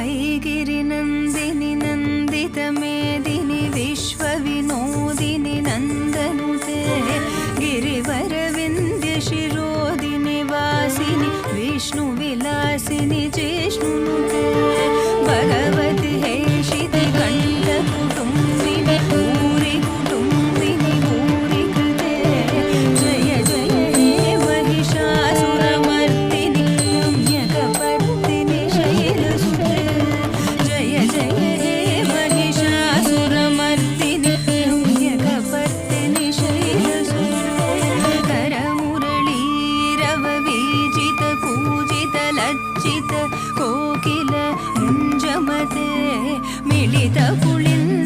हैगिरिनन्दिनि नन्दितमेदिनि विश्वविनोदिनि नन्दनुते गिरिवरविन्द्यशिरोदिनि वासिनि विष्णुविलासिनि जिष्णुनुते भगवति हेशिति कण्ठकुटुम्बिनि भूरि कुटुम्बिनि भूरि कृते जय जय हे महिषासुरमर्दिनि रम्यकपर्दिनि शैलसुते जय जय हे महिषासुरमर्दिनि रम्यकपर्दिनि शैलसुते करमुरळीरववीजित पूजित लज्जित कोकिल मुञ्जमते मिलित पुलिन्